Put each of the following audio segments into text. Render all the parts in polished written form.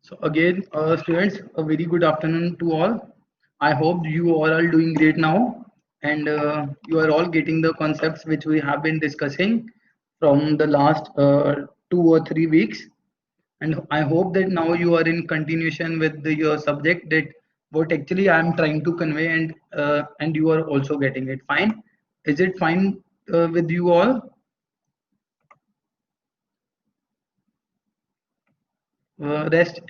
So again, students, a very good afternoon to all. I hope you all are doing great now, and you are all getting the concepts which we have been discussing from the last 2 or 3 weeks. And I hope that now you are in continuation with your subject that what actually I am trying to convey, and you are also getting it. Fine? Is it fine with you all? Rest,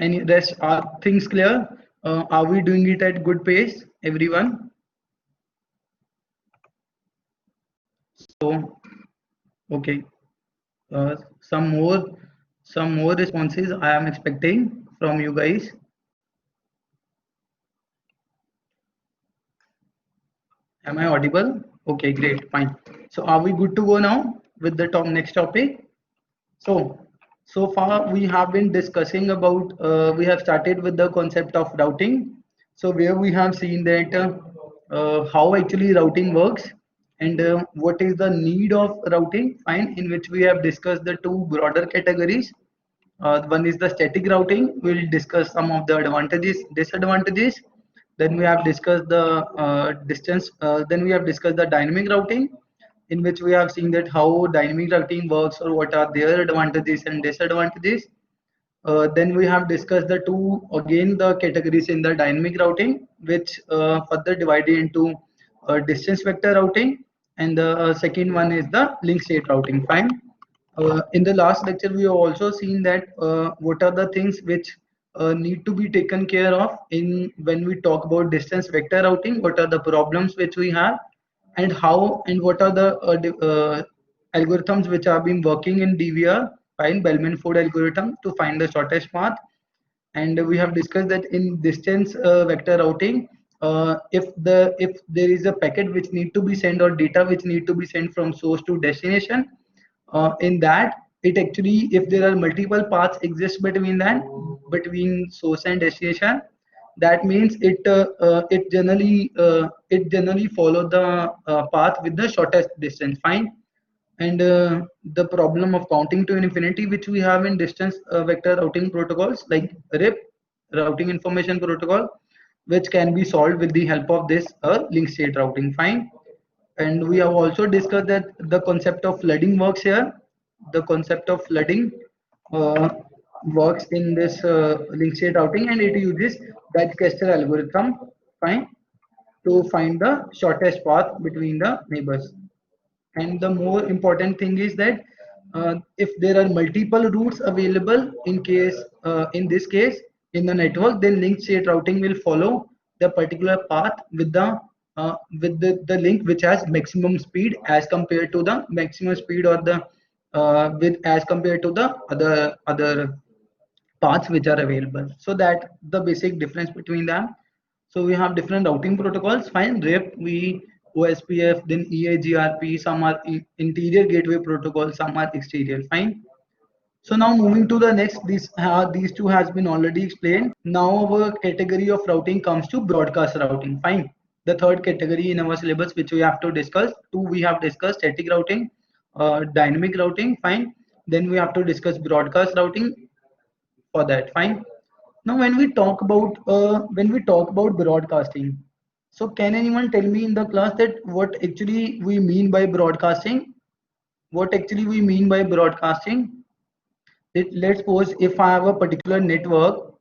are things clear? Are we doing it at good pace, everyone? So, okay. Uh, some more, some more responses I am expecting from you guys. Am I audible? Okay, great, fine. So, are we good to go now with the next topic? So, so far we have been discussing about, we have started with the concept of routing. So where we have seen that how actually routing works and what is the need of routing, fine, in which we have discussed the two broader categories. One is the static routing. We'll discuss some of the advantages, disadvantages. Then we have discussed the distance. Then we have discussed the dynamic routing, in which we have seen that how dynamic routing works or what are their advantages and disadvantages. Then we have discussed the two again the categories in the dynamic routing, which further divided into distance vector routing, and the second one is the link state routing. Fine. In the last lecture, we have also seen that what are the things which need to be taken care of in when we talk about distance vector routing. What are the problems which we have, and how and what are the algorithms which have been working in DVR, find Bellman-Ford algorithm to find the shortest path. And we have discussed that in distance vector routing, if there is a packet which need to be sent or data which need to be sent from source to destination, in that it actually if there are multiple paths exist between that between source and destination, that means it generally follow the path with the shortest distance. Fine. And the problem of counting to infinity which we have in distance vector routing protocols like RIP, routing information protocol, which can be solved with the help of this link state routing. Fine. And we have also discussed that the concept of flooding works here. The concept of flooding uh, works in this link state routing, and it uses Bethesda algorithm, fine, to find the shortest path between the neighbors. And the more important thing is that if there are multiple routes available in this case in the network, then link state routing will follow the particular path with the link which has maximum speed as compared to the maximum speed or the with as compared to the other paths which are available. So that the basic difference between them. So we have different routing protocols. Fine, RIP, we OSPF, then EAGRP. Some are interior gateway protocol, some are exterior. Fine. So now moving to the next, these two has been already explained. Now our category of routing comes to broadcast routing. Fine. The third category in our syllabus which we have to discuss. Two we have discussed static routing, dynamic routing. Fine. Then we have to discuss broadcast routing for that. Fine. Now when we talk about broadcasting, so can anyone tell me in the class that what actually we mean by broadcasting? What actually we mean by broadcasting? Let's suppose if I have a particular network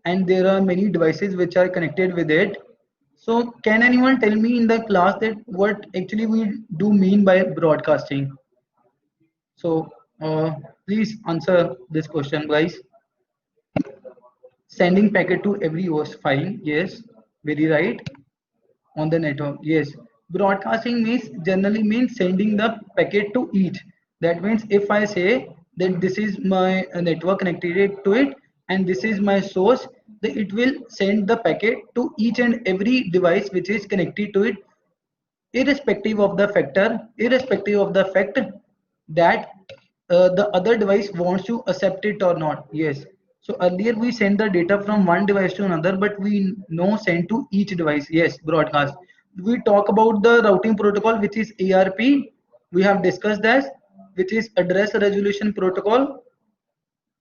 and there are many devices which are connected with it, so can anyone tell me in the class that what actually we do mean by broadcasting? So please answer this question, guys. Sending packet to every host. Fine. Yes, very right. On the network. Yes. Broadcasting means generally means sending the packet to each. That means if I say that this is my network connected to it and this is my source, it will send the packet to each and every device which is connected to it, irrespective of the fact that the other device wants to accept it or not. Yes. So earlier we send the data from one device to another, but we no send to each device. Yes, broadcast. We talk about the routing protocol, which is ARP. We have discussed that, which is address resolution protocol.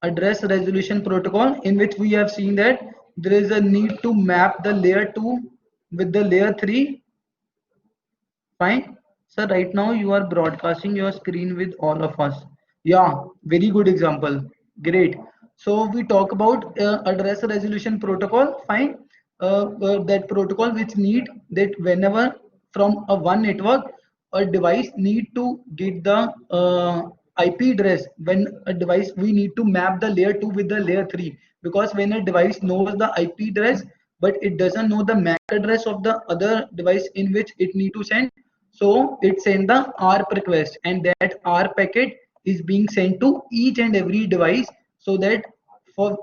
address resolution protocol, in which we have seen that there is a need to map the layer 2 with the layer 3. Fine. So right now you are broadcasting your screen with all of us. Yeah, very good example. Great. So we talk about address resolution protocol. Fine. That protocol which need that whenever from a one network a device need to get the IP address, when a device we need to map the layer 2 with the layer 3, because when a device knows the IP address but it doesn't know the MAC address of the other device in which it need to send, so it send the ARP request, and that ARP packet is being sent to each and every device, so that for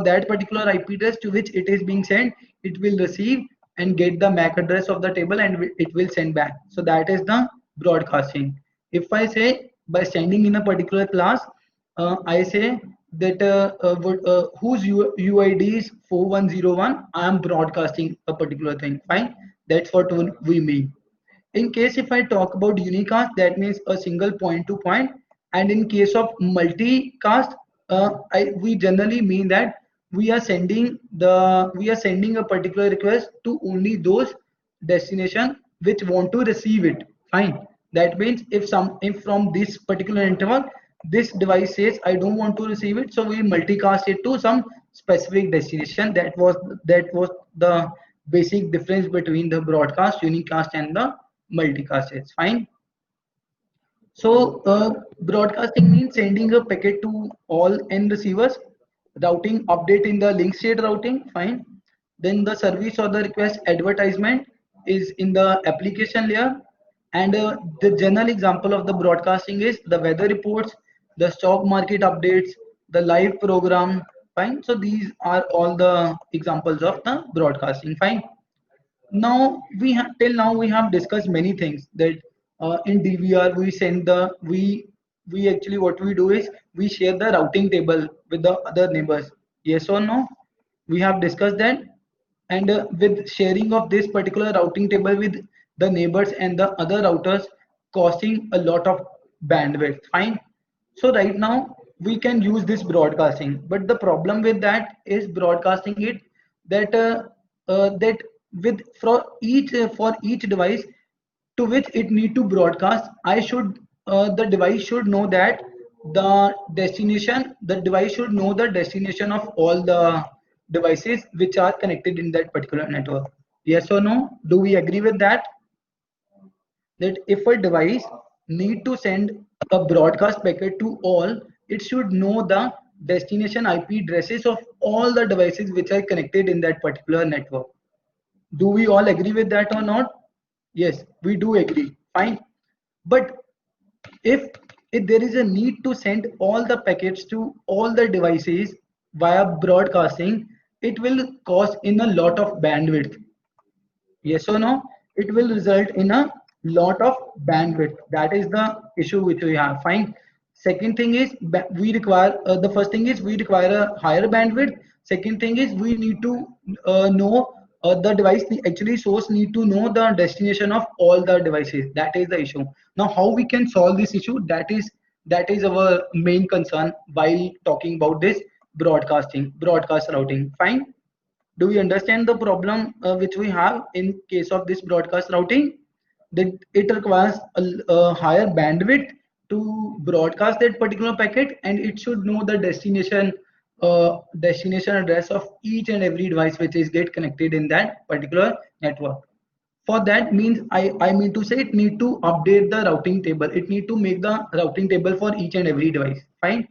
that particular IP address to which it is being sent, it will receive and get the MAC address of the table, and it will send back. So that is the broadcasting. If I say by sending in a particular class, I say that whose UID is 4101, I am broadcasting a particular thing. Fine, that's what we mean. In case if I talk about unicast, that means a single point to point, and in case of multicast, we generally mean that we are sending a particular request to only those destination which want to receive it. Fine. That means if from this particular network this device says I don't want to receive it, so we multicast it to some specific destination. That was the basic difference between the broadcast, unicast, and the multicast. Is fine. So broadcasting means sending a packet to all end receivers. Routing update in the link state routing. Fine. Then the service or the request advertisement is in the application layer. And the general example of the broadcasting is the weather reports, the stock market updates, the live program. Fine. So these are all the examples of the broadcasting. Fine. Now we have till now we have discussed many things that in DVR we send the we actually what we do is we share the routing table with the other neighbors. Yes or no? We have discussed that, and with sharing of this particular routing table with the neighbors and the other routers costing a lot of bandwidth. Fine. So right now we can use this broadcasting, but the problem with that is broadcasting it that that with for each device to which it need to broadcast, I should the device should know that the device should know the destination of all the devices which are connected in that particular network. Yes or no? Do we agree with that? That if a device need to send a broadcast packet to all, it should know the destination IP addresses of all the devices which are connected in that particular network. Do we all agree with that or not? Yes, we do agree. Fine. But if if there is a need to send all the packets to all the devices via broadcasting, it will cost in a lot of bandwidth. Yes or no? It will result in a lot of bandwidth. That is the issue which we have. Fine. Second thing is we require the first thing is we require a higher bandwidth. Second thing is we need to know the device actually source need to know the destination of all the devices. That is the issue. Now how we can solve this issue? That is our main concern while talking about this broadcast routing. Fine. Do we understand the problem which we have in case of this broadcast routing? That it requires a higher bandwidth to broadcast that particular packet, and it should know the destination address of each and every device which is get connected in that particular network. For that means I mean to say it need to update the routing table. It need to make the routing table for each and every device. Fine.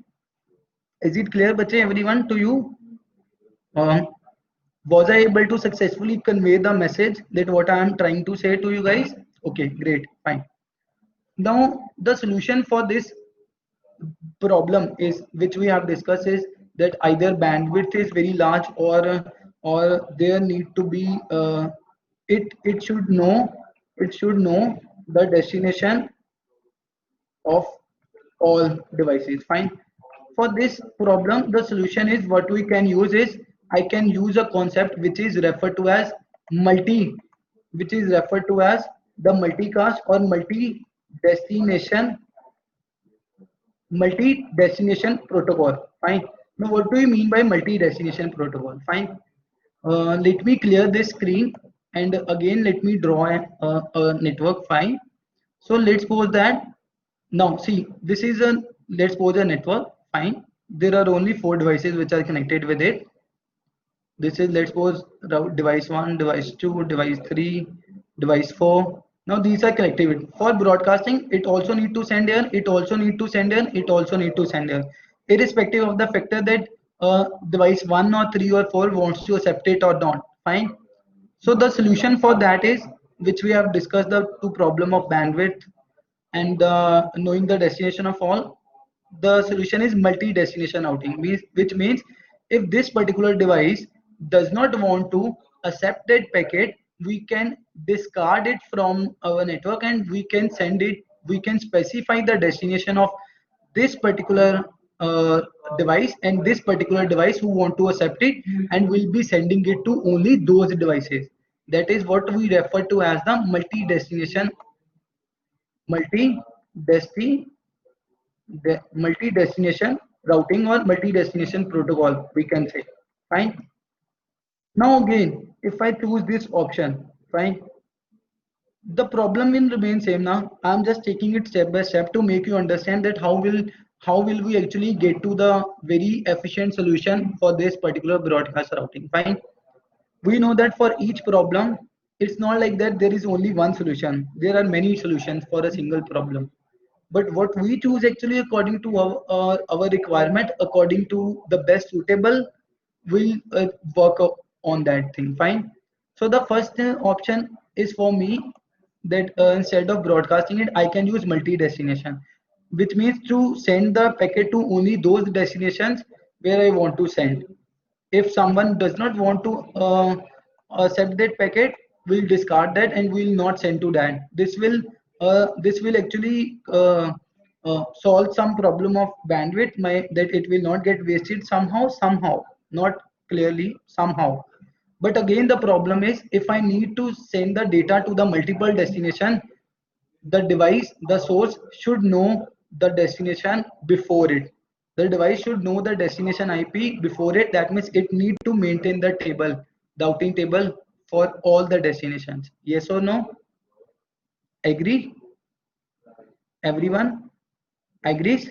Is it clear, bache, everyone to you? Um, was I able to successfully convey the message that what I am trying to say to you guys? Okay, great, fine. Now the solution for this problem is which we have discussed is that either bandwidth is very large or there need to be it should know the destination of all devices. Fine. For this problem, the solution is what we can use is I can use a concept which is referred to as which is referred to as the multicast or multi destination multi-destination protocol. Fine. Now, what do you mean by multi-destination protocol? Fine. Let me clear this screen and again let me draw a network. Fine. So let's suppose that now see this is a, let's suppose a network. Fine. There are only 4 devices which are connected with it. This is, let's suppose, device 1, device 2, device 3, device 4. Now these are connectivity. For broadcasting, it also need to send here, it also need to send here, it also need to send here. Irrespective of the factor that device 1 or 3 or 4 wants to accept it or not. Fine. So the solution for that is, which we have discussed, the two problem of bandwidth and knowing the destination of all. The solution is multi-destination routing, which means if this particular device does not want to accept that packet, we can discard it from our network and we can send it, we can specify the destination of this particular uh, device and this particular device who want to accept it, and will be sending it to only those devices. That is what we refer to as the multi-desti multi-destination routing or multi-destination protocol, we can say. Fine. Now again, if I choose this option, fine, the problem will remain same. Now I'm just taking it step by step to make you understand that how will we actually get to the very efficient solution for this particular broadcast routing. Fine. We know that for each problem, it's not like that there is only one solution. There are many solutions for a single problem. But what we choose actually according to our requirement, according to the best suitable, will work on that thing. Fine. So the first option is for me that instead of broadcasting it, I can use multi-destination, which means to send the packet to only those destinations where I want to send. If someone does not want to accept that packet, we'll discard that and we'll not send to that. This will actually solve some problem of bandwidth, that it will not get wasted somehow, not clearly, somehow. But again, the problem is if I need to send the data to the multiple destination, the device, the source should know the destination before it. The device should know the destination IP before it. That means it need to maintain the table, the routing table for all the destinations. Yes or no? Agree? Everyone agrees?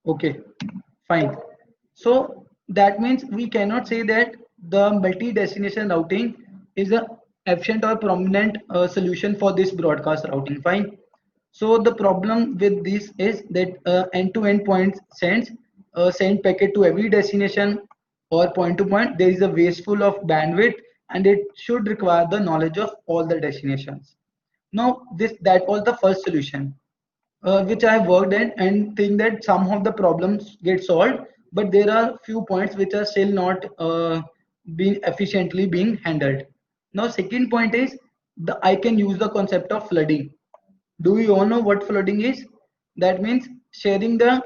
Okay, fine. So that means we cannot say that the multi-destination routing is a efficient or prominent solution for this broadcast routing. Fine. So the problem with this is that end-to-end point send packet to every destination or point to point. There is a wasteful of bandwidth, and it should require the knowledge of all the destinations. Now this, that was the first solution which I worked in, and think that some of the problems get solved, but there are few points which are still not being efficiently being handled. Now second point is I can use the concept of flooding. Do you all know what flooding is? That means sharing the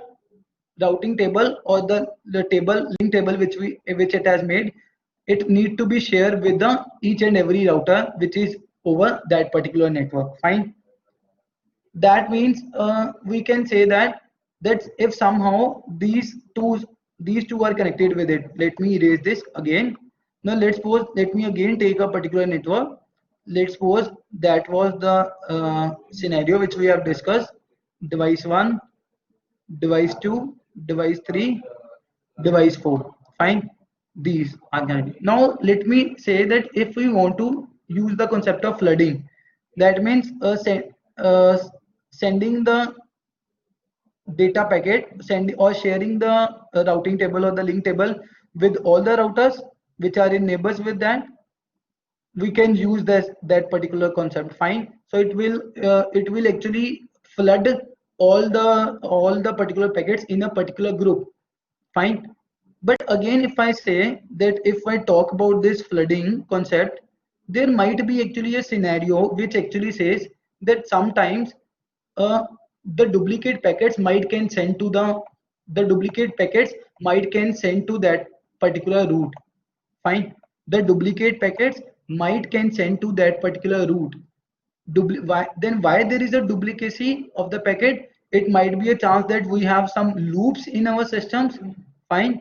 routing table or the table link table which it has made. It need to be shared with the each and every router which is over that particular network. Fine. That means we can say that if somehow these two are connected with it. Let me erase this again. Now let's suppose, let me again take a particular network. Let's suppose that was the scenario which we have discussed: device 1, device 2, device 3, device 4. Fine. These are connected. Now let me say that if we want to use the concept of flooding, that means uh, sending the data packet, send or sharing the routing table or the link table with all the routers which are in neighbors with that, we can use that particular concept. Fine. So it will actually flood all the particular packets in a particular group. Fine. But again, if I say that if I talk about this flooding concept, there might be actually a scenario which actually says that sometimes uh, the duplicate packets might can send to the duplicate packets might can send to that particular route. Fine. The duplicate packets might can send to that particular route. Then why there is a duplicacy of the packet? it might be a chance that we have some loops in our systems, fine,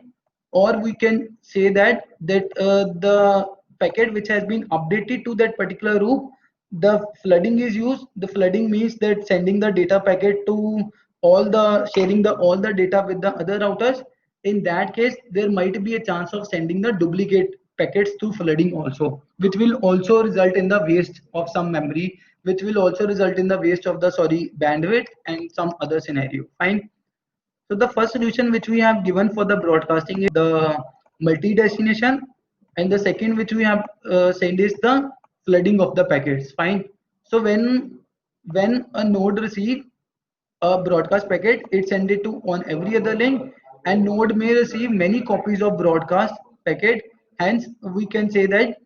or we can say that the packet which has been updated to that particular loop, the flooding is used. The flooding means that sending the data packet to all the sharing the all the data with the other routers. In that case, there might be a chance of sending the duplicate packets through flooding also, which will also result in the waste of some memory, which will also result in the waste of the bandwidth and some other scenario, fine. So the first solution which we have given for the broadcasting is the multi-destination, and the second which we have said is the flooding of the packets. Fine. So when a node receive a broadcast packet, it send it to on every other link, and node may receive many copies of broadcast packet. Hence, we can say that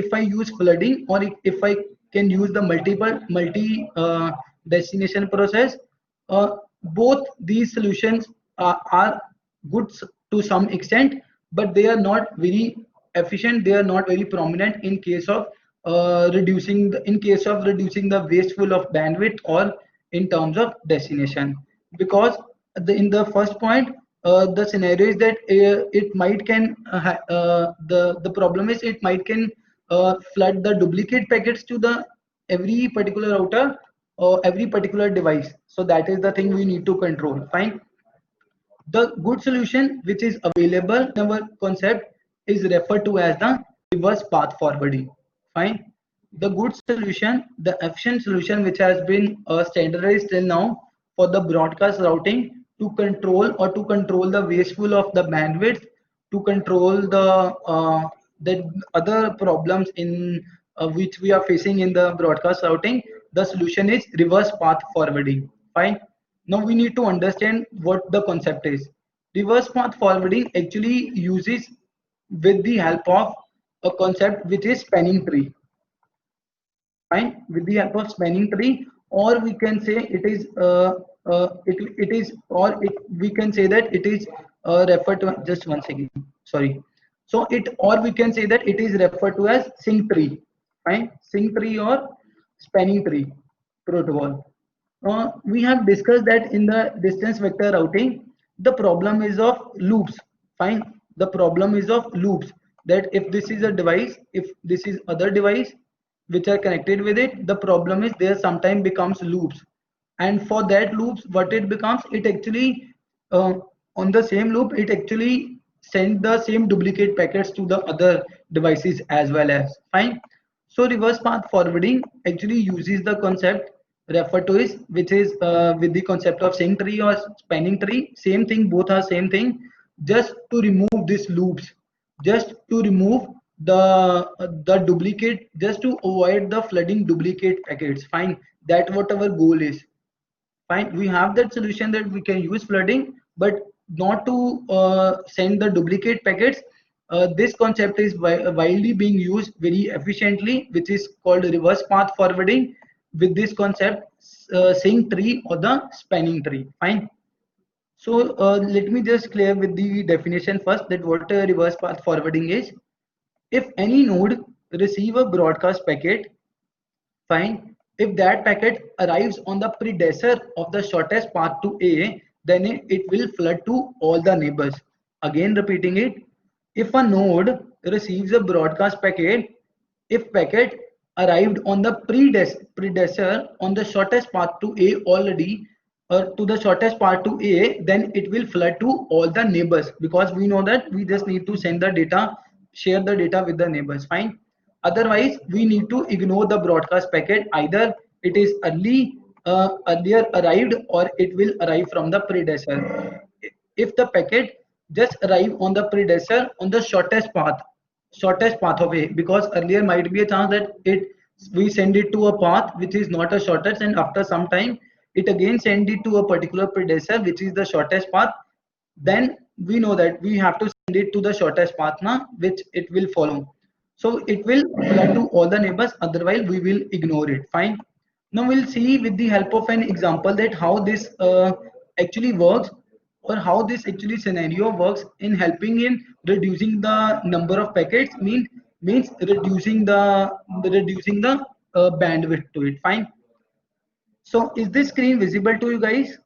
if I use flooding, or if I can use the multi destination process, both these solutions are good to some extent, but they are not very efficient. They are not very prominent in case of reducing the wasteful of bandwidth, or in terms of destination. Because in the first point, the scenario is that it might can the problem is it might can flood the duplicate packets to the every particular router or every particular device. So that is the thing we need to control, fine. The good solution which is available in our concept is referred to as the reverse path forwarding, fine. The good solution, the efficient solution which has been standardized till now for the broadcast routing to control the wasteful of the bandwidth, to control the other problems in which we are facing in the broadcast routing. The solution is reverse path forwarding, fine. Now we need to understand what the concept is. Reverse path forwarding actually uses with the help of a concept which is spanning tree, fine. With the help of spanning tree, or we can say it is it is, or we can say that it is referred to, just one second, sorry. So it, or we can say that it is referred to as sync tree, fine. Sync tree or spanning tree protocol. We have discussed that in the distance vector routing, the problem is of loops, fine. The problem is of loops, that if this is a device, if this is other device which are connected with it, the problem is there sometimes becomes loops. And for that loops, what it becomes, it actually uh, on the same loop, it actually send the same duplicate packets to the other devices as well, as fine. So reverse path forwarding actually uses the concept referred to is, which is with the concept of sync tree or spanning tree, same thing, both are same thing, just to remove these loops, just to remove the duplicate, just to avoid the flooding duplicate packets, fine. That what our goal is, fine. We have that solution that we can use flooding, but not to send the duplicate packets. This concept is widely being used very efficiently, which is called reverse path forwarding, with this concept sync tree or the spanning tree, fine. So let me just clear with the definition first, that what reverse path forwarding is. If any node receive a broadcast packet, fine. If that packet arrives on the predecessor of the shortest path to A, then it will flood to all the neighbors. Again repeating it, if a node receives a broadcast packet, if packet arrived on the predecessor on the shortest path to A already, or to the shortest path to A, then it will flood to all the neighbors, because we know that we just need to send the data, share the data with the neighbors, fine. Otherwise, we need to ignore the broadcast packet. Either it is earlier arrived, or it will arrive from the predecessor. If the packet just arrive on the predecessor on the shortest path of A, because earlier might be a chance that it we send it to a path which is not a shortest, and after some time it again send it to a particular predecessor which is the shortest path, then we know that we have to send it to the shortest path now, which it will follow. So it will flood to all the neighbors, otherwise we will ignore it, fine. Now we'll see with the help of an example that how this actually works, or how this actually scenario works in helping in reducing the number of packets, means reducing the bandwidth to it, fine. So is this screen visible to you guys?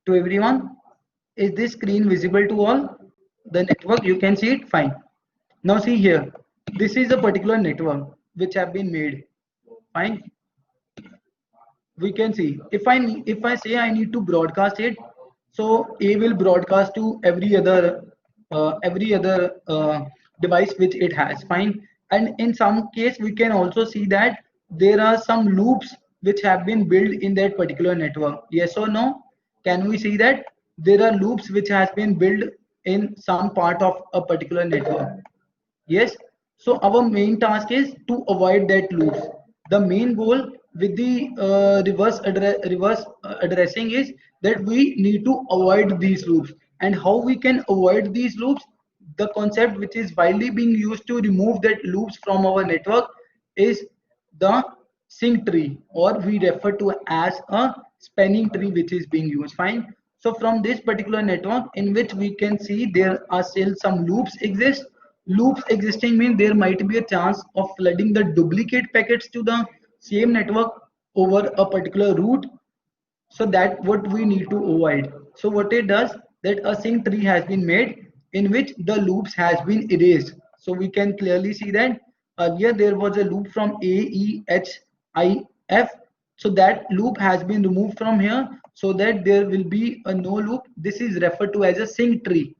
to everyone? Is this screen visible to all? The network, you can see it, fine. Now see here, this is a particular network which have been made, fine. We can see if I say I need to broadcast it, so A will broadcast to every other device which it has, fine. And in some case we can also see that there are some loops which have been built in that particular network. Yes or no? Can we see that there are loops which has been built in some part of a particular network? Yes. So our main task is to avoid that loops. The main goal with the reverse addressing is that we need to avoid these loops. And how we can avoid these loops? The concept which is widely being used to remove that loops from our network is the sync tree, or we refer to as a spanning tree, which is being used, fine. So from this particular network in which we can see there are still some loops exist. Loops existing mean there might be a chance of flooding the duplicate packets to the same network over a particular route. So that what we need to avoid. So what it does, that a sync tree has been made in which the loops has been erased. So we can clearly see that earlier there was a loop from A, E, H, I, F. So that loop has been removed from here so that there will be a no loop. This is referred to as a sync tree,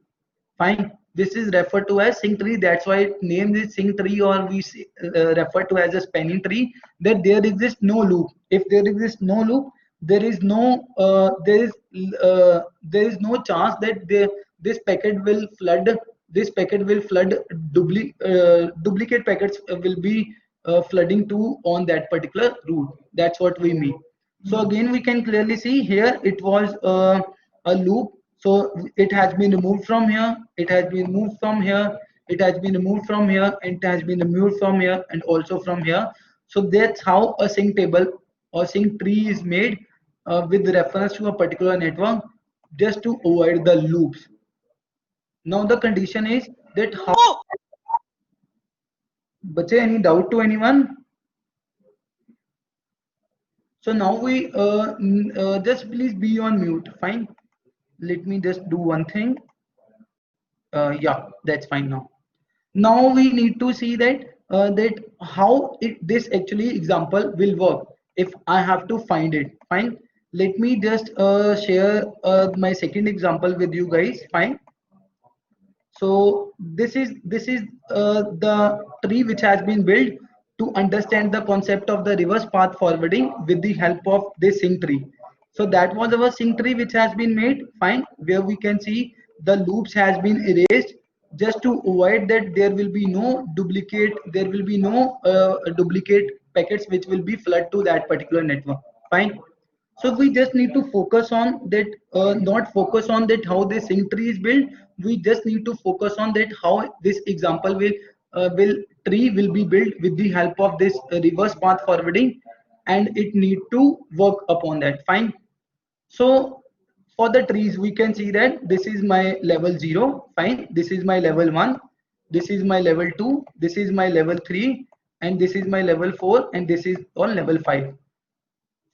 fine. This is referred to as sync tree. That's why it named is sync tree, or we refer to as a spanning tree. That there exists no loop. If there exists no loop, there is no there is no chance that this packet will flood. This packet will flood. Duplicate packets will be flooding to on that particular route. That's what we mean. So again, we can clearly see here it was a loop. So it has been removed from here, it has been moved from here, it has been removed from here, and it has been removed from here, and also from here. So that's how a sync table or sync tree is made with reference to a particular network, just to avoid the loops. Now the condition is that how. Bache, any doubt to anyone? So now we just please be on mute. Fine. Let me just do one thing. Yeah, that's fine now. Now we need to see that how this actually example will work if I have to find it. Fine. Let me just share my second example with you guys. Fine. So this is the tree which has been built to understand the concept of the reverse path forwarding with the help of this sync tree. So that was our sync tree which has been made, fine, where we can see the loops has been erased just to avoid that there will be no duplicate packets which will be flood to that particular network, fine. So we just need to focus on that, not focus on that how this sync tree is built. We just need to focus on that how this example will tree will be built with the help of this reverse path forwarding, and it need to work upon that. Fine. So for the trees, we can see that this is my level 0. Fine. This is my level 1. This is my level 2. This is my level 3. And this is my level 4. And this is on level 5.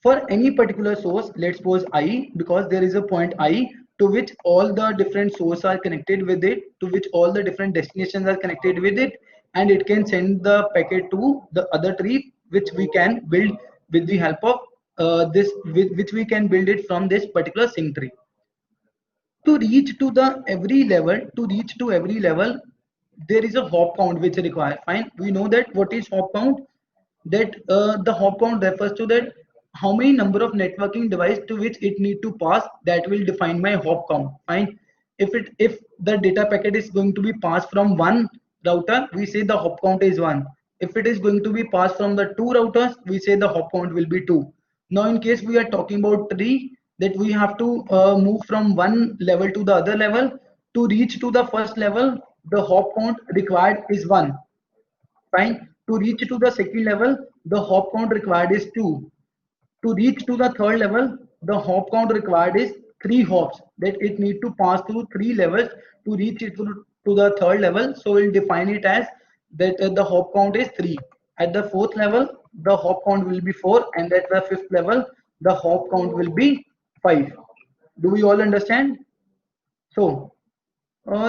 For any particular source, let's suppose I, because there is a point I to which all the different sources are connected with it, to which all the different destinations are connected with it, and it can send the packet to the other tree, which we can build with the help of which we can build it from this particular sync tree. To reach to every level, there is a hop count which is required. Fine, we know that what is hop count, that the hop count refers to that how many number of networking device to which it need to pass, that will define my hop count, fine. If the data packet is going to be passed from one router, we say the hop count is 1. If it is going to be passed from the two routers, we say the hop count will be 2. Now in case we are talking about tree, that we have to move from one level to the other level. To reach to the first level, the hop count required is 1, fine. To reach to the second level, the hop count required is 2. To reach to the third level, the hop count required is 3 hops, that it need to pass through 3 levels to reach it to the third level. So we'll define it as that the hop count is 3. At the fourth level, the hop count will be 4, and at the fifth level, the hop count will be 5. Do we all understand? So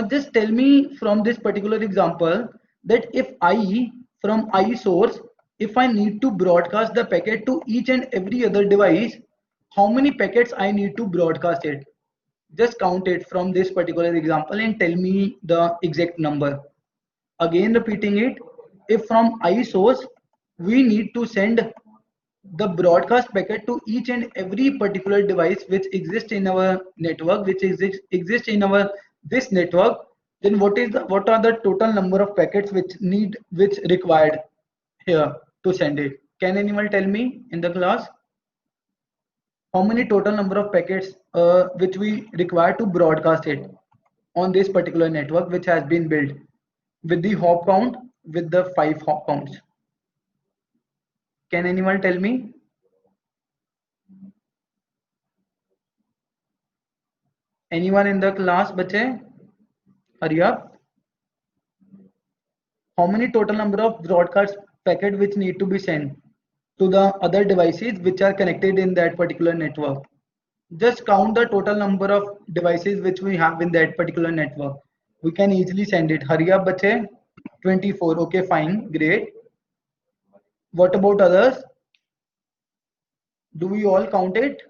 just tell me from this particular example that if I from I source, if I need to broadcast the packet to each and every other device, how many packets I need to broadcast it? Just count it from this particular example and tell me the exact number. Again repeating it, if from I source we need to send the broadcast packet to each and every particular device which exists in our network, which exists in our this network, then what are the total number of packets which required here to send it? Can anyone tell me in the class how many total number of packets which we require to broadcast it on this particular network which has been built with the hop count, with the 5 hop counts? Can anyone tell me? Anyone in the class, bache? Hurry up. How many total number of broadcast packet which need to be sent to the other devices which are connected in that particular network? Just count the total number of devices which we have in that particular network. We can easily send it. Hurry up, bache. 24. Okay, fine. Great. What about others? Do we all count it?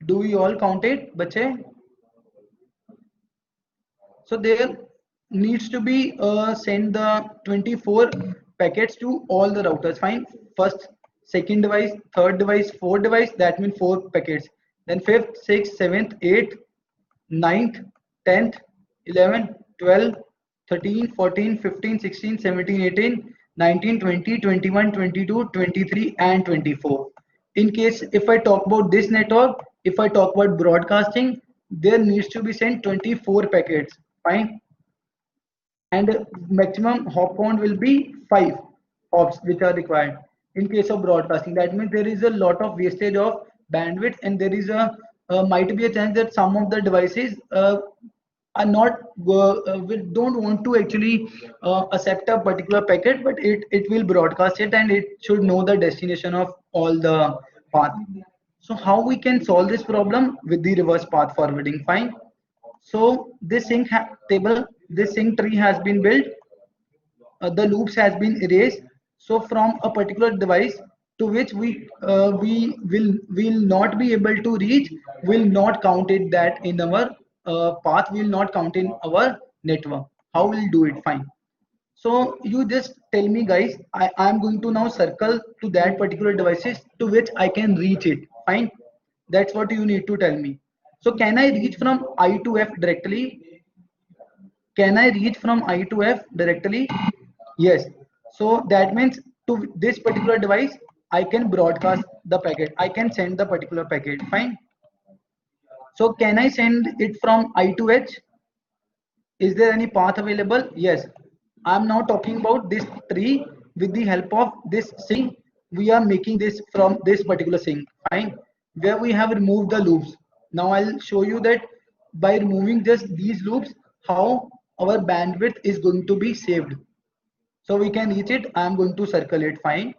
Do we all count it, bache? So there needs to be send the 24 packets to all the routers. Fine. First, second device, third device, fourth device. That means 4 packets. Then fifth, sixth, seventh, eighth, ninth, 10th, 11th, 12th, 13, 14, 15, 16, 17, 18, 19, 20, 21, 22, 23, and 24. In case if I talk about this network, if I talk about broadcasting, there needs to be sent 24 packets. Fine. And maximum hop count will be 5 hops which are required in case of broadcasting. That means there is a lot of wastage of bandwidth, and there is a might be a chance that some of the devices are not we don't want to actually accept a particular packet, but it will broadcast it and it should know the destination of all the path. So how we can solve this problem? With the reverse path forwarding. Fine. So this table, this sync tree has been built. The loops has been erased. So from a particular device to which we will not be able to reach, will not count it that in our path, will not count in our network. How will do it? Fine. So you just tell me, guys. I am going to now circle to that particular devices to which I can reach it. Fine. That's what you need to tell me. So can I reach from I to F directly? Can I reach from I to F directly? Yes. So that means to this particular device, I can broadcast the packet. I can send the particular packet. Fine. So can I send it from I to H? Is there any path available? Yes. I'm now talking about this tree. With the help of this sync, we are making this from this particular sync. Fine. Where we have removed the loops. Now I'll show you that by removing just these loops, how our bandwidth is going to be saved. So we can reach it. I am going to circle it. Fine.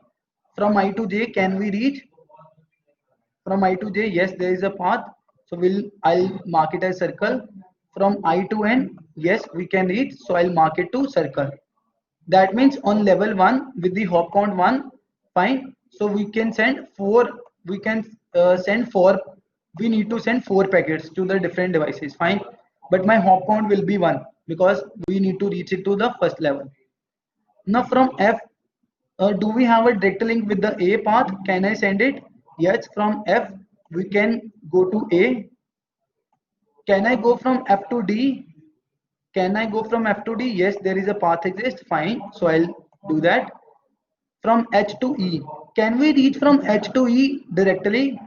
From I to J, can we reach? From I to J, yes, there is a path. So I'll mark it as circle. From I to N, yes, we can reach. So I'll mark it to circle. That means on level 1 with the hop count 1, fine. So we can send 4. We can send 4. We need to send 4 packets to the different devices. Fine. But my hop count will be 1 because we need to reach it to the first level. Now from F, do we have a direct link with the A path? Can I send it? Yes, from F we can go to A. Can I go from F to D? Can I go from F to D? Yes, there is a path exists. Fine. So I'll do that. From H to E. Can we reach from H to E directly?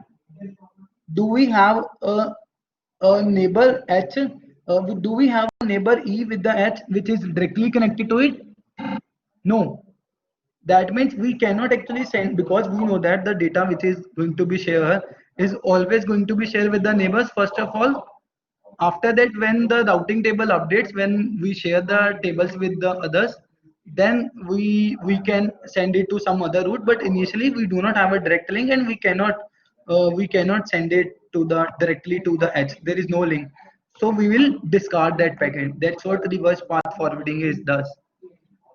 Do we have a neighbor H? Do we have a neighbor E with the H which is directly connected to it? No. That means we cannot actually send, because we know that the data which is going to be shared is always going to be shared with the neighbors first of all. After that, when the routing table updates, when we share the tables with the others, then we can send it to some other route. But initially we do not have a direct link, and we cannot send it to the directly to the edge. There is no link. So we will discard that packet. That's what reverse path forwarding is does.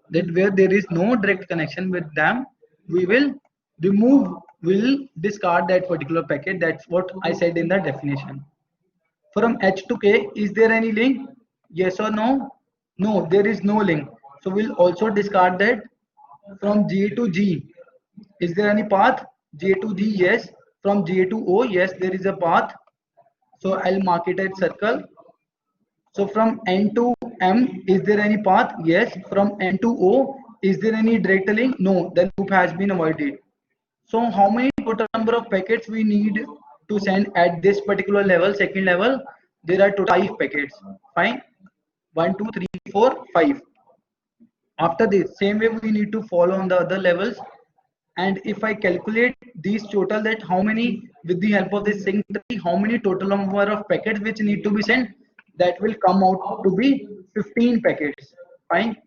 That where there is no direct connection with them, we will will discard that particular packet. That's what I said in the definition. From H to K, is there any link? Yes or no? No, there is no link. So we'll also discard that. From J to G, is there any path? J to G, yes. From J to O, yes, there is a path. So I'll mark it as circle. So from N to M, is there any path? Yes. From N to O, is there any direct link? No, the loop has been avoided. So how many total number of packets we need to send at this particular level, second level? There are total 5 packets. Fine. 1, 2, 3, 4, 5. After this, same way we need to follow on the other levels. And if I calculate these total, that how many, with the help of this sync tree, how many total number of packets which need to be sent, that will come out to be 15 packets. Fine.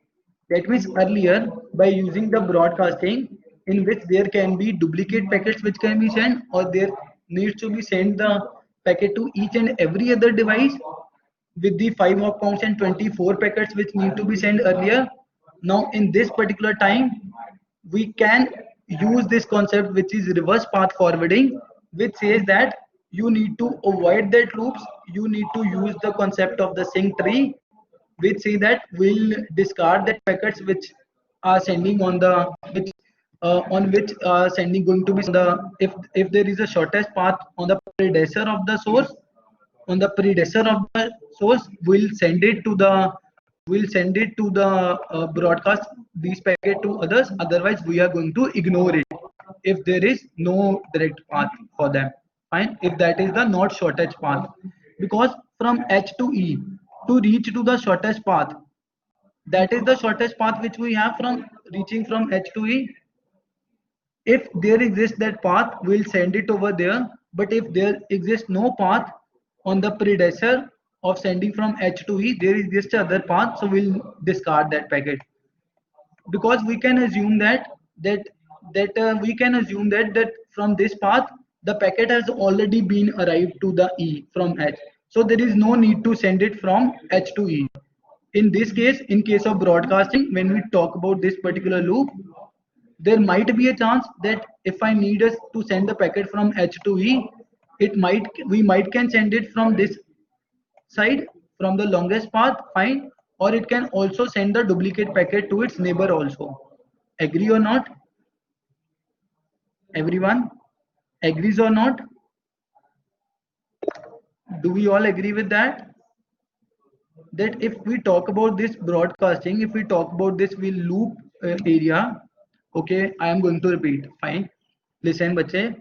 That means earlier, by using the broadcasting, in which there can be duplicate packets which can be sent, or there needs to be sent the packet to each and every other device with the 5 hop counts and 24 packets which need to be sent earlier. Now in this particular time, we can use this concept which is reverse path forwarding, which says that you need to avoid that loops. You need to use the concept of the sync tree, which say that we'll discard that packets which are sending on the which on which sending going to be the, if there is a shortest path on the predecessor of the source, on the predecessor of the source, we'll send it to the broadcast these packet to others. Otherwise we are going to ignore it if there is no direct path for them. Fine, if that is the not shortest path. Because from H to E, to reach to the shortest path, that is the shortest path which we have from reaching from H to E. If there exists that path, we'll send it over there. But if there exists no path on the predecessor of sending from H to E, there is just other path, so we'll discard that packet. Because we can assume that from this path the packet has already been arrived to the E from H, so there is no need to send it from H to E. In this case, in case of broadcasting, when we talk about this particular loop, there might be a chance that if I need us to send the packet from H to E, we might can send it from this side, from the longest path. Fine. Or it can also send the duplicate packet to its neighbor also. Agree or not? Everyone agrees or not? Do we all agree with that? That if we talk about this broadcasting, if we talk about this we loop area, okay, I am going to repeat. Fine. Listen, bache.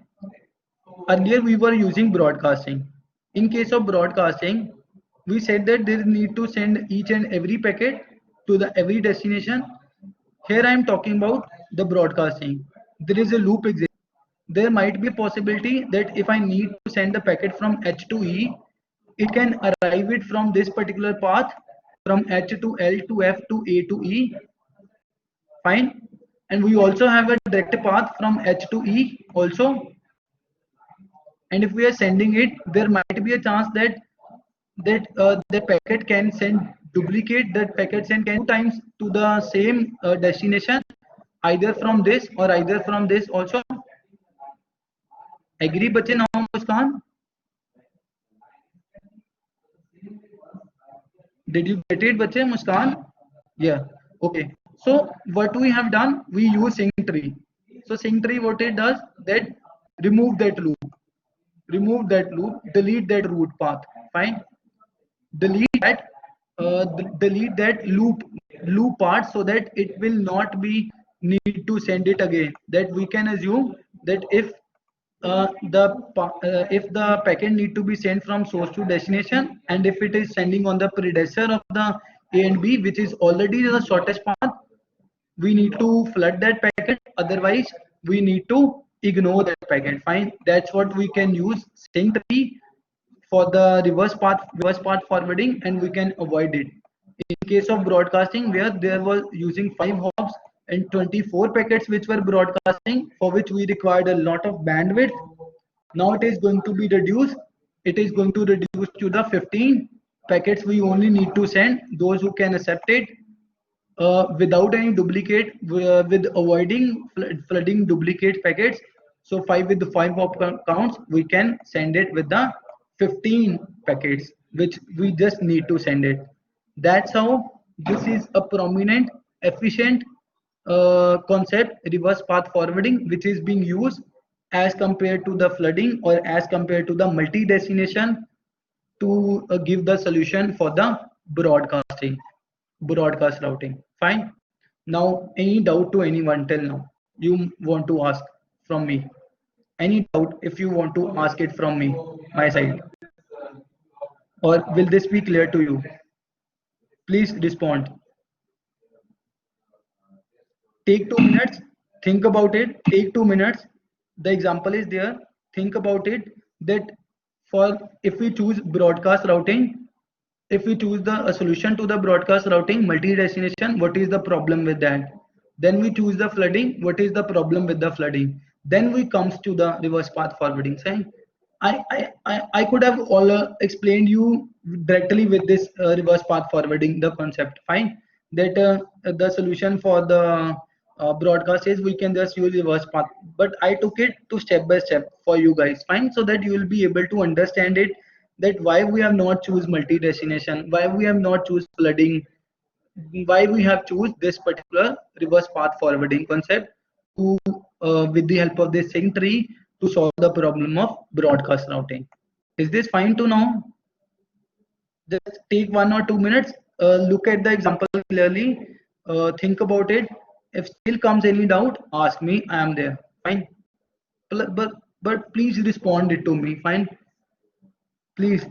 Earlier we were using broadcasting. In case of broadcasting, we said that there need to send each and every packet to the every destination. Here I am talking about the broadcasting. There is a loop exist. There might be a possibility that if I need to send the packet from H to E, it can arrive it from this particular path, from H to L to F to A to E. Fine. And we also have a direct path from H to E also. And if we are sending it, there might be a chance that the packet can send duplicate that packets and can 2 times to the same destination, either from this or either from this also. Agree, bache? Now, Muskan, did you get it, bache? Muskan? Yeah. Okay. So what we have done, we use sync tree. So sync tree, what it does, that remove that loop, delete that root path. Fine. Delete that loop part, so that it will not be need to send it again. That we can assume that if the packet need to be sent from source to destination, and if it is sending on the predecessor of the A and B, which is already the shortest path, we need to flood that packet. Otherwise we need to ignore that packet. Fine. That's what we can use sync tree for the reverse path forwarding, and we can avoid it. In case of broadcasting, where there was using 5 hops and 24 packets which were broadcasting, for which we required a lot of bandwidth, now it is going to be reduced it is going to reduce to the 15 packets. We only need to send those who can accept it without any duplicate, with avoiding flooding duplicate packets. So 5 with the 5 counts, we can send it with the 15 packets, which we just need to send it. That's how this is a prominent, efficient concept, reverse path forwarding, which is being used as compared to the flooding or as compared to the multi-destination to give the solution for the broadcast routing. Fine. Now, any doubt to anyone till now you want to ask from me? Any doubt if you want to ask it from me, my side, or will this be clear to you? Please respond. Take 2 minutes, think about it. Take 2 minutes. The example is there. Think about it. That for if we choose broadcast routing, if we choose the solution to the broadcast routing multi-destination, what is the problem with that? Then we choose the flooding, what is the problem with the flooding? Then we comes to the reverse path forwarding. Saying I could have all explained you directly with this reverse path forwarding the concept. Fine, that the solution for the broadcast is we can just use reverse path, but I took it to step by step for you guys. Fine, so that you will be able to understand it, that why we have not choose multi-destination, why we have not choose flooding, why we have choose this particular reverse path forwarding concept to with the help of this sync tree to solve the problem of broadcast routing. Is this fine to now? Just take 1 or 2 minutes, look at the example clearly, think about it. If still comes any doubt, ask me, I am there. Fine. But please respond it to me. Fine. Please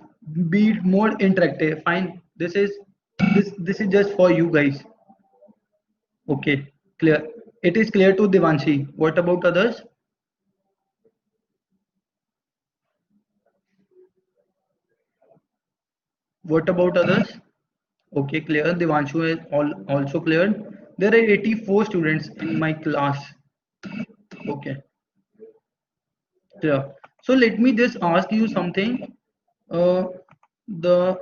be more interactive. Fine. This is just for you guys. Okay, clear. It is clear to Devanshi. What about others? What about others? Okay, clear. Devanshu is also cleared. There are 84 students in my class. Okay, clear. So let me just ask you something. The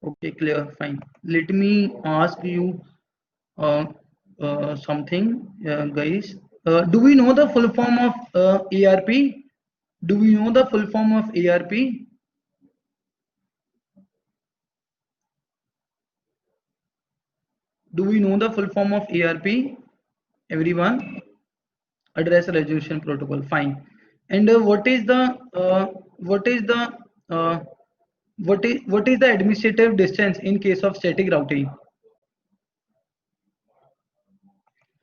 okay, clear, fine. Let me ask you uh, something, guys. Do we know the full form of ARP? Do we know the full form of ARP? Do we know the full form of ARP? Everyone? Address resolution protocol. Fine. And what is the uh, what is the administrative distance in case of static routing?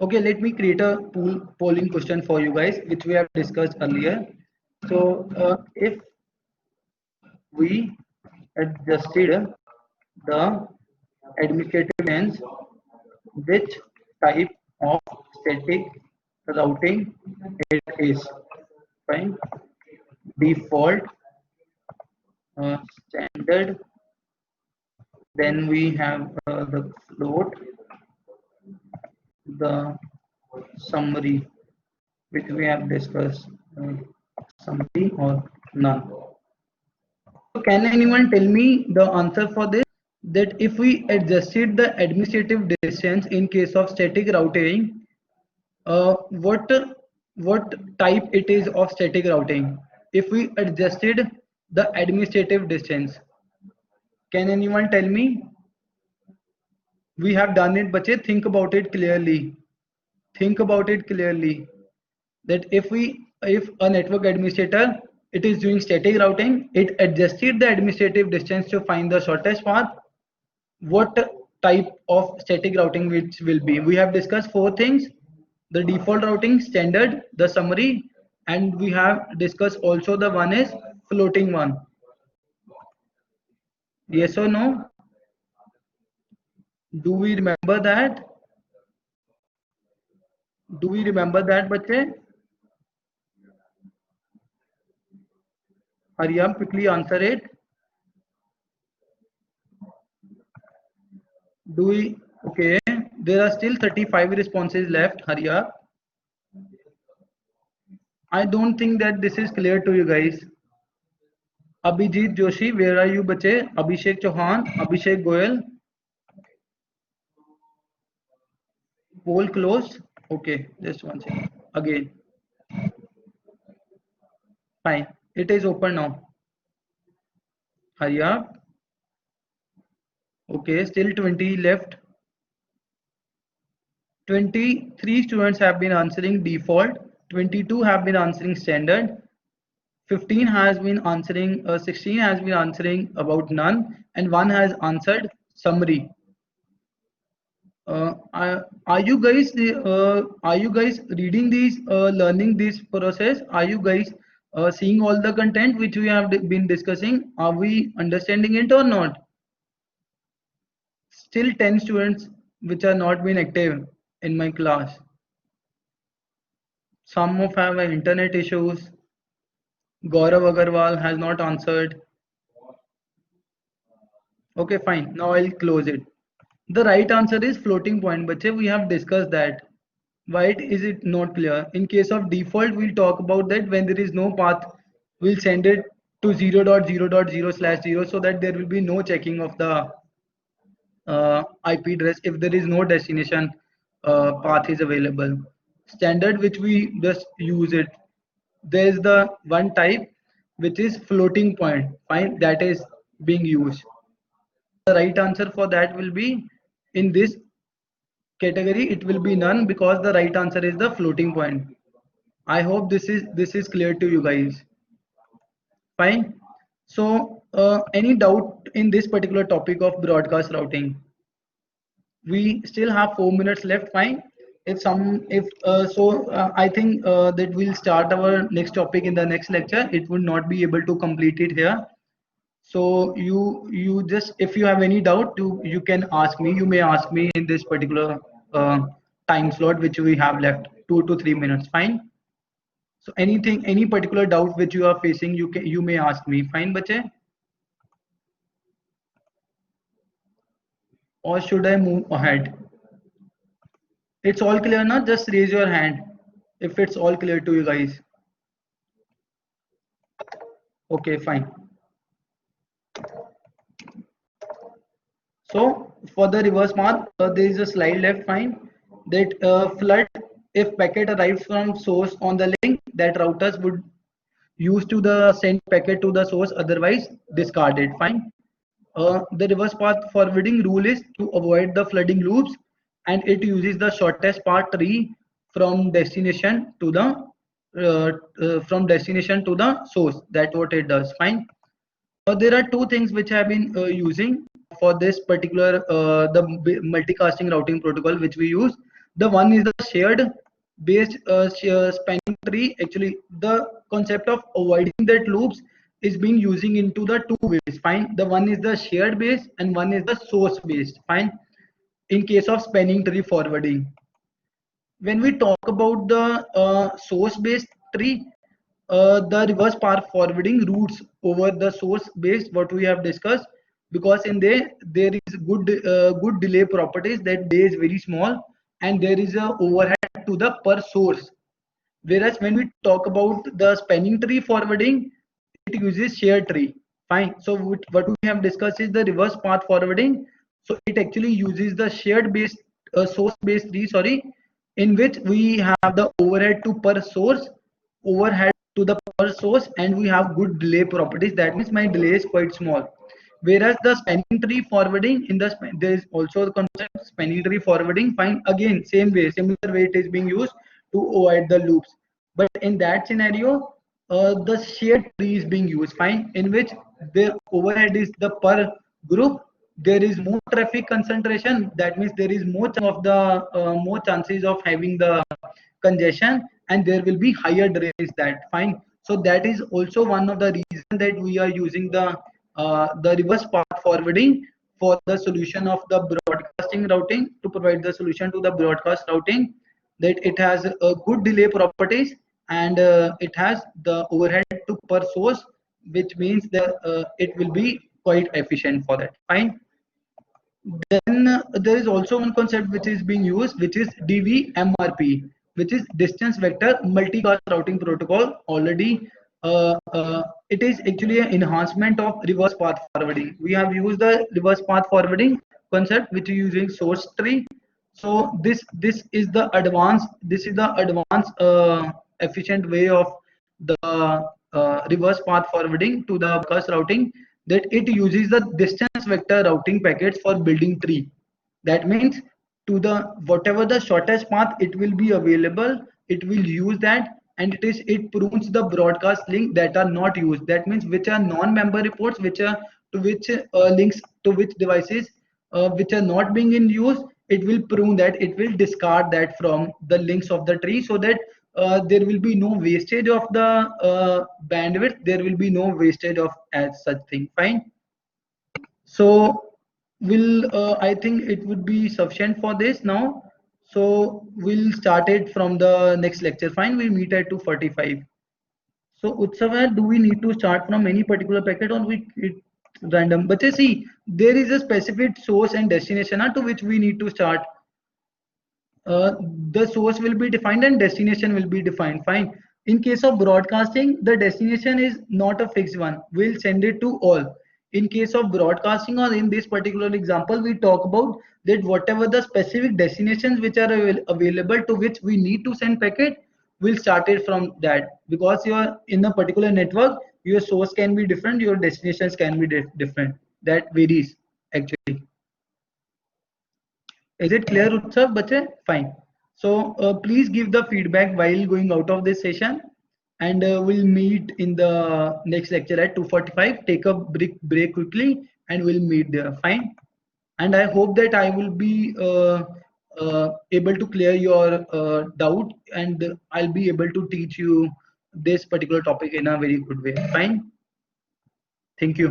Okay, let me create a polling question for you guys, which we have discussed earlier. So, if we adjusted the administrative length, which type of static routing it is? Fine. Default, standard. Then we have the float, the summary, which we have discussed. Summary or none. So can anyone tell me the answer for this? That if we adjusted the administrative distance in case of static routing, what type it is of static routing? If we adjusted the administrative distance, can anyone tell me? We have done it, bache. Think about it clearly. Think about it clearly. That if a network administrator, it is doing static routing, it adjusted the administrative distance to find the shortest path, what type of static routing which will be? We have discussed four things: the default routing, standard, the summary, and we have discussed also the one is floating one. Yes or no? Do we remember that? Do we remember that, bache? Hurry up, quickly answer it. Do we? Okay, there are still 35 responses left. Hurry up. I don't think that this is clear to you guys. Abhijit Joshi, where are you, bache? Abhishek Chauhan, Abhishek Goyal, poll closed. Okay, just one second. Again, fine. It is open now. Hurry up. Okay, still 20 left. 23 students have been answering default. 22 have been answering standard. 15 has been answering, 16 has been answering about none, and one has answered summary. Are you guys reading these, learning this process? Are you guys seeing all the content which we have been discussing? Are we understanding it or not? Still 10 students which are not been active in my class. Some of have internet issues. Gaurav Agarwal has not answered. Okay, fine. Now I'll close it. The right answer is floating point, bache. We have discussed that. Why is it not clear? In case of default, we'll talk about that when there is no path, we'll send it to 0.0.0/0 so that there will be no checking of the IP address if there is no destination path is available. Standard which we just use it. There is the one type which is floating point. Fine, that is being used. The right answer for that will be in this category. It will be none because the right answer is the floating point. I hope this is clear to you guys. Fine. So, any doubt in this particular topic of broadcast routing? We still have 4 minutes left. Fine. If some, if so, I think that we'll start our next topic in the next lecture. It would not be able to complete it here. So you just, if you have any doubt, you can ask me. You may ask me in this particular time slot which we have left, 2 to 3 minutes. Fine. So anything, any particular doubt which you are facing, you may ask me. Fine, bache? Or should I move ahead? It's all clear now? Just raise your hand if it's all clear to you guys. Okay, fine. So for the reverse path, there is a slide left. Fine. That flood, if packet arrives from source on the link that routers would use to the send packet to the source, otherwise discarded. Fine. The reverse path forwarding rule is to avoid the flooding loops, and it uses the shortest path tree from destination to the source. That's what it does. Fine. There are two things which I have been using for this particular multicasting routing protocol which we use. The one is the shared based spanning tree. Actually, the concept of avoiding that loops is being using into the two ways. Fine. The one is the shared based and one is the source based. Fine. In case of spanning tree forwarding, when we talk about the source based tree, the reverse path forwarding routes over the source based what we have discussed, because in there is good delay properties, that delay is very small and there is a overhead to the per source. Whereas when we talk about the spanning tree forwarding, it uses shared tree. Fine. So what we have discussed is the reverse path forwarding. So it actually uses the shared based source based tree, sorry, in which we have the overhead to per source, overhead to the per source, and we have good delay properties. That means my delay is quite small. Whereas the spanning tree forwarding, in the there is also the concept spanning tree forwarding. Fine. Again, same way, similar way it is being used to avoid the loops. But in that scenario, the shared tree is being used. Fine. In which the overhead is the per group. There is more traffic concentration. That means there is more chances of having the congestion, and there will be higher delay. Is that fine? So that is also one of the reasons that we are using the reverse path forwarding for the solution of the broadcasting routing, to provide the solution to the broadcast routing, that it has a good delay properties, and it has the overhead to per source, which means that it will be quite efficient for that. Fine. Then there is also one concept which is being used, which is DVMRP, which is distance vector multicast routing protocol. Already it is actually an enhancement of reverse path forwarding. We have used the reverse path forwarding concept, which is using source tree. So this is the advanced efficient way of the reverse path forwarding to the broadcast routing, that it uses the distance vector routing packets for building tree. That means to the whatever the shortest path it will be available, it will use that, and it prunes the broadcast link that are not used. That means which are non-member reports, which are to which links to which devices which are not being in use, it will prune that, it will discard that from the links of the tree, so that there will be no wastage of the bandwidth, there will be no wastage of as such thing. Fine. So will I think it would be sufficient for this now. So we'll start it from the next lecture. Fine, we meet at 2:45. So Utsav, do we need to start from any particular packet, or we it random? But you see, there is a specific source and destination to which we need to start. The source will be defined and destination will be defined. Fine. In case of broadcasting, the destination is not a fixed one. We'll send it to all. In case of broadcasting, or in this particular example, we talk about that whatever the specific destinations which are available to which we need to send packet, we'll start it from that, because you're in a particular network, your source can be different, your destinations can be different. That varies actually. Is it clear, Utsav, bache? Fine. So please give the feedback while going out of this session, and we'll meet in the next lecture at 2:45. Take a break quickly, and we'll meet there. Fine. And I hope that I will be able to clear your doubt, and I'll be able to teach you this particular topic in a very good way. Fine. Thank you.